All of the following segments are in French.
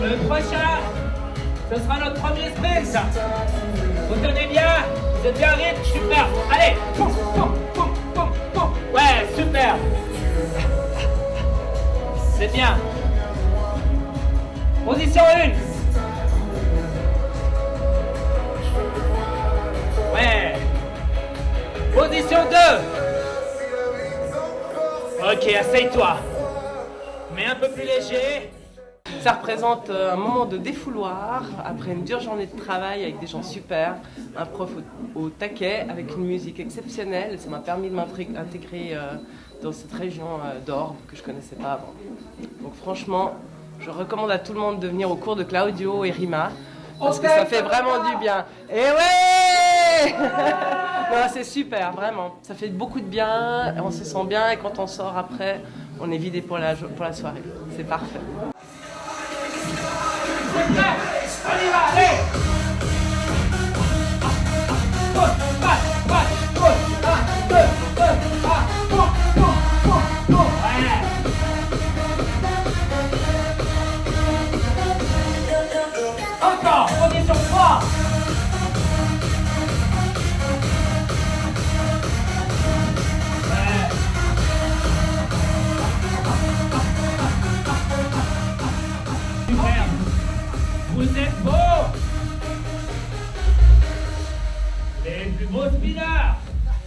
Le prochain, ce sera notre premier sprint. Vous tenez bien, vous êtes bien rythme, super. Allez, poum, poum, poum, poum, poum. Ouais, super. C'est bien. Position 1. Ouais. Position 2. Ok, asseye-toi. Mais un peu plus léger. Ça représente un moment de défouloir après une dure journée de travail avec des gens super, un prof au taquet avec une musique exceptionnelle. Ça m'a permis de m'intégrer dans cette région d'Orbe que je ne connaissais pas avant. Donc franchement, je recommande à tout le monde de venir au cours de Claudio et Rima parce que ça fait vraiment du bien. Et ouais non, c'est super, vraiment. Ça fait beaucoup de bien, on se sent bien et quand on sort après, on est vidé pour la soirée. C'est parfait. On y va, allez! Encore, position 3. Super. Vous êtes beaux! Les plus beaux spinners!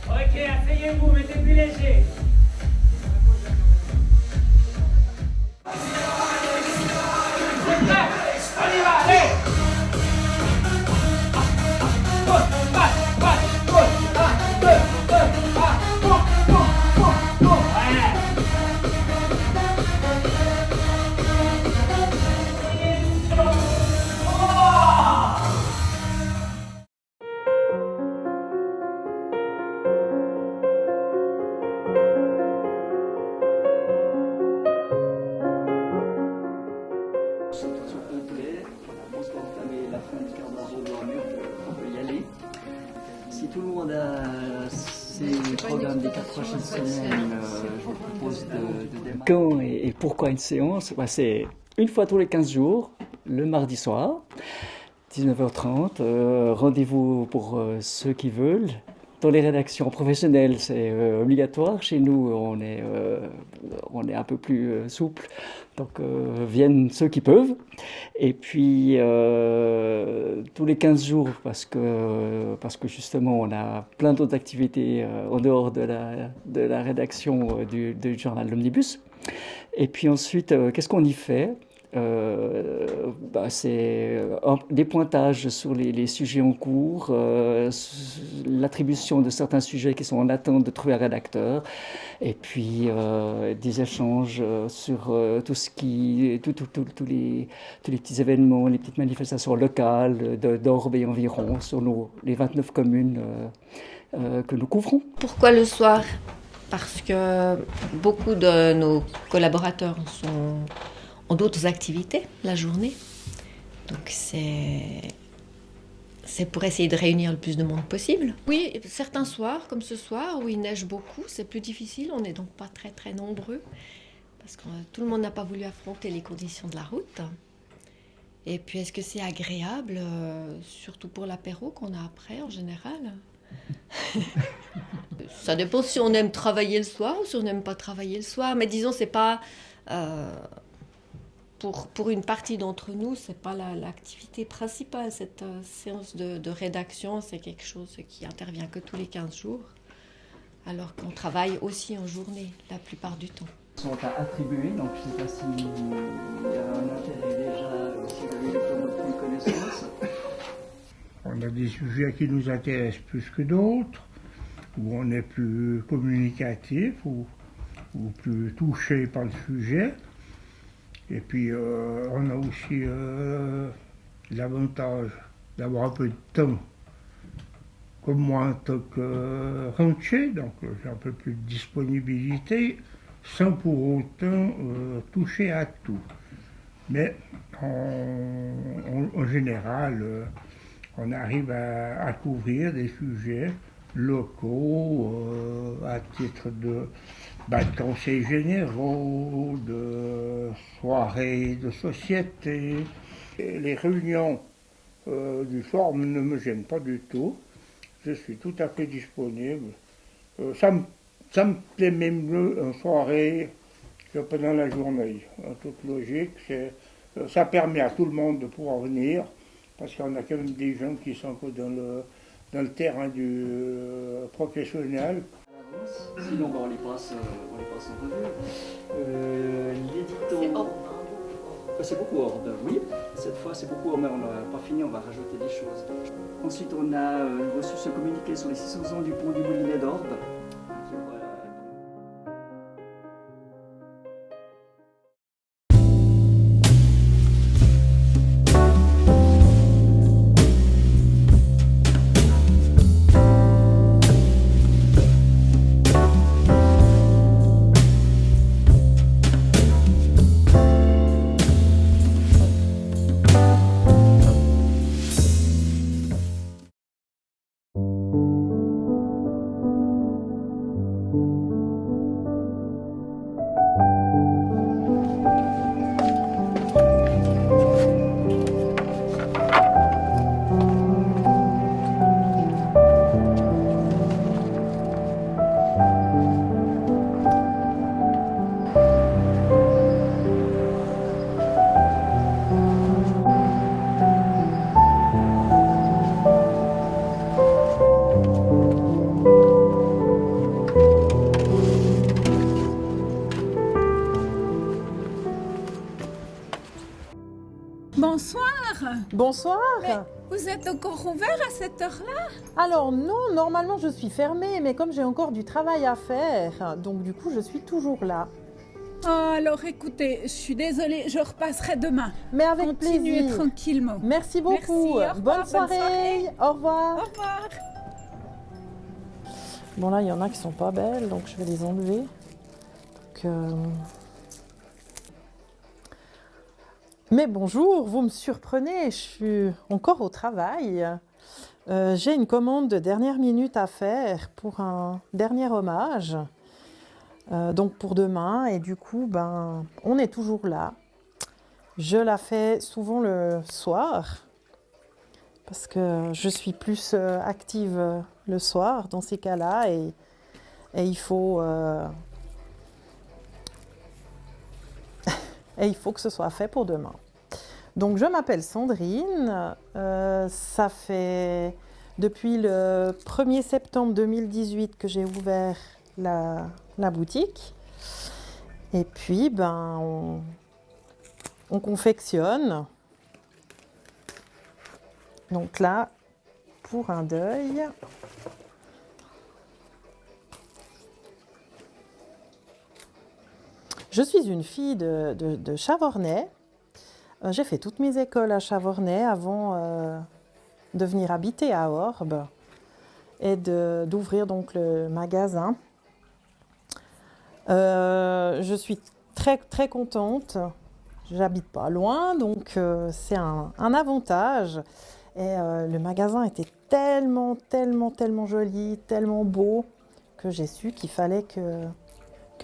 Ok, asseyez-vous, mettez plus léger. On y va, allez! Si tout le monde a ses programmes des 4 prochaines semaines, je vous propose de démarrer. Quand et pourquoi une séance? C'est une fois tous les 15 jours, le mardi soir, 19h30. Rendez-vous pour ceux qui veulent. Dans les rédactions professionnelles, c'est obligatoire. Chez nous, on est un peu plus souple. Donc, viennent ceux qui peuvent. Et puis, tous les 15 jours, parce que justement, on a plein d'autres activités en dehors de la rédaction du journal L'Omnibus. Et puis ensuite, qu'est-ce qu'on y fait? C'est des pointages sur les sujets en cours, l'attribution de certains sujets qui sont en attente de trouver un rédacteur, et puis des échanges sur tout ce qui, tous les petits événements, les petites manifestations locales d'Orbe et environ sur les 29 communes que nous couvrons. Pourquoi le soir? Parce que beaucoup de nos collaborateurs ont d'autres activités la journée. Donc c'est pour essayer de réunir le plus de monde possible. Oui, certains soirs, comme ce soir, où il neige beaucoup, c'est plus difficile. On n'est donc pas très très nombreux, parce que tout le monde n'a pas voulu affronter les conditions de la route. Et puis est-ce que c'est agréable, surtout pour l'apéro qu'on a après en général? Ça dépend si on aime travailler le soir ou si on n'aime pas travailler le soir. Mais disons, c'est pas... Pour une partie d'entre nous, c'est pas l'activité principale. Cette séance de rédaction, c'est quelque chose qui intervient que tous les 15 jours, alors qu'on travaille aussi en journée, la plupart du temps. Sont à attribuer, donc je ne sais pas s'il y a un intérêt déjà, si vous avez une connaissance. On a des sujets qui nous intéressent plus que d'autres, où on est plus communicatif ou plus touché par le sujet. Et puis on a aussi l'avantage d'avoir un peu de temps, comme moi en tant que rentier, donc j'ai un peu plus de disponibilité, sans pour autant toucher à tout. Mais en général, on arrive à couvrir des sujets locaux à titre de conseils généraux, de soirées de société. Et les réunions du soir ne me gênent pas du tout. Je suis tout à fait disponible. Ça me plaît même mieux en soirée que pendant la journée. En toute logique, ça permet à tout le monde de pouvoir venir, parce qu'on a quand même des gens qui sont dans le terrain du professionnel. Sinon, on les passe en revue. L'édito. C'est hors. C'est beaucoup Orbe, oui. Cette fois, c'est beaucoup Orbe, mais on n'a pas fini, on va rajouter des choses. Ensuite, on a reçu ce communiqué sur les 600 ans du pont du Moulinet d'Orbe. Bonsoir. Bonsoir. Mais vous êtes encore ouvert à cette heure-là? Alors non, normalement je suis fermée, mais comme j'ai encore du travail à faire, donc du coup je suis toujours là. Oh, alors écoutez, je suis désolée, je repasserai demain. Mais avec Continuez plaisir. tranquillement. Merci beaucoup. Merci, au revoir, bonne soirée. Au revoir. Au revoir. Bon là, il y en a qui sont pas belles, donc je vais les enlever. Mais bonjour, vous me surprenez, je suis encore au travail. J'ai une commande de dernière minute à faire pour un dernier hommage. Donc pour demain, et du coup, on est toujours là. Je la fais souvent le soir, parce que je suis plus active le soir dans ces cas-là, et il faut que ce soit fait pour demain. Donc je m'appelle Sandrine, ça fait depuis le 1er septembre 2018 que j'ai ouvert la boutique, et puis on confectionne. Donc là, pour un deuil, je suis une fille de Chavornay. J'ai fait toutes mes écoles à Chavornay avant de venir habiter à Orbe et d'ouvrir donc le magasin. Je suis très très contente. J'habite pas loin, donc c'est un avantage. Et le magasin était tellement joli, tellement beau, que j'ai su qu'il fallait que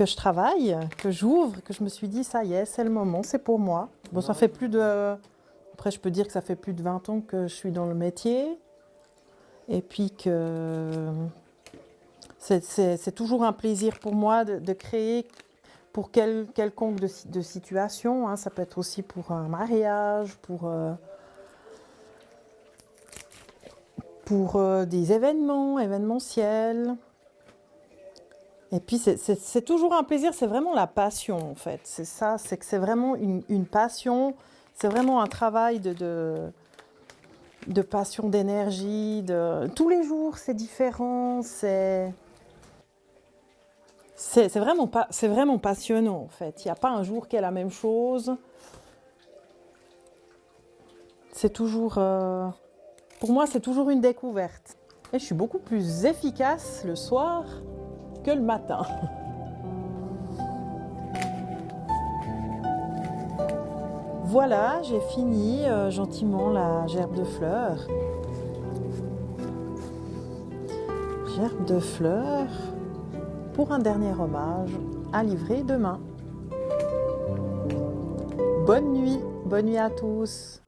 je travaille, que j'ouvre, que je me suis dit ça y est, c'est le moment, c'est pour moi. Bon, ça fait après je peux dire que ça fait plus de 20 ans que je suis dans le métier, et puis que c'est toujours un plaisir pour moi de créer pour quelconque de situation, hein. Ça peut être aussi pour un mariage, pour des événementiels. Et puis c'est toujours un plaisir, c'est vraiment la passion en fait. C'est ça, c'est que c'est vraiment une passion, c'est vraiment un travail de passion, d'énergie. Tous les jours c'est différent, c'est vraiment passionnant en fait. Il n'y a pas un jour qui est la même chose. C'est toujours, pour moi c'est toujours une découverte. Et je suis beaucoup plus efficace le soir que le matin. Voilà, j'ai fini gentiment la gerbe de fleurs. Gerbe de fleurs pour un dernier hommage à livrer demain. Bonne nuit à tous.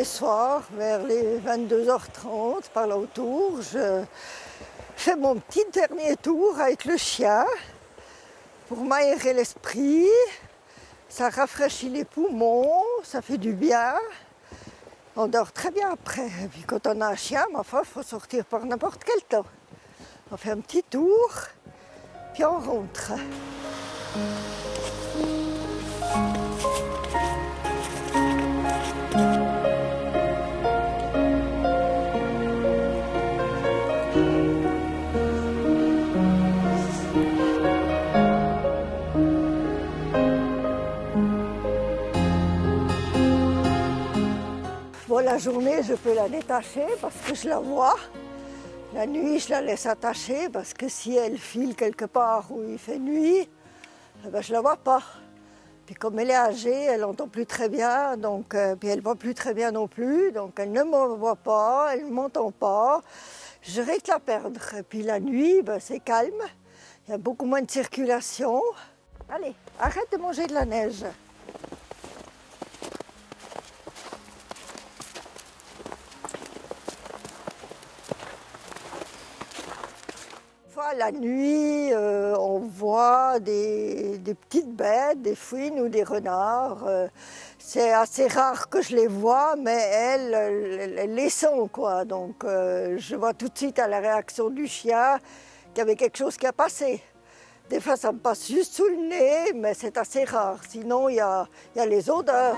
Soir, vers les 22h30, par là autour, je fais mon petit dernier tour avec le chien pour m'aérer l'esprit. Ça rafraîchit les poumons, ça fait du bien. On dort très bien après. Et puis quand on a un chien, ma foi, il faut sortir par n'importe quel temps. On fait un petit tour, puis on rentre. Bon, la journée, je peux la détacher parce que je la vois. La nuit, je la laisse attachée parce que si elle file quelque part où il fait nuit, eh ben, je ne la vois pas. Puis comme elle est âgée, elle n'entend plus très bien, donc, puis elle ne voit plus très bien non plus, donc elle ne me voit pas, elle ne m'entend pas. Je risque de la perdre. Et puis la nuit, ben, c'est calme, il y a beaucoup moins de circulation. Allez, arrête de manger de la neige. La nuit, on voit des petites bêtes, des fouines ou des renards. C'est assez rare que je les vois, mais elles les sont, quoi. Donc je vois tout de suite à la réaction du chien qu'il y avait quelque chose qui a passé. Des fois, ça me passe juste sous le nez, mais c'est assez rare. Sinon, il y a les odeurs.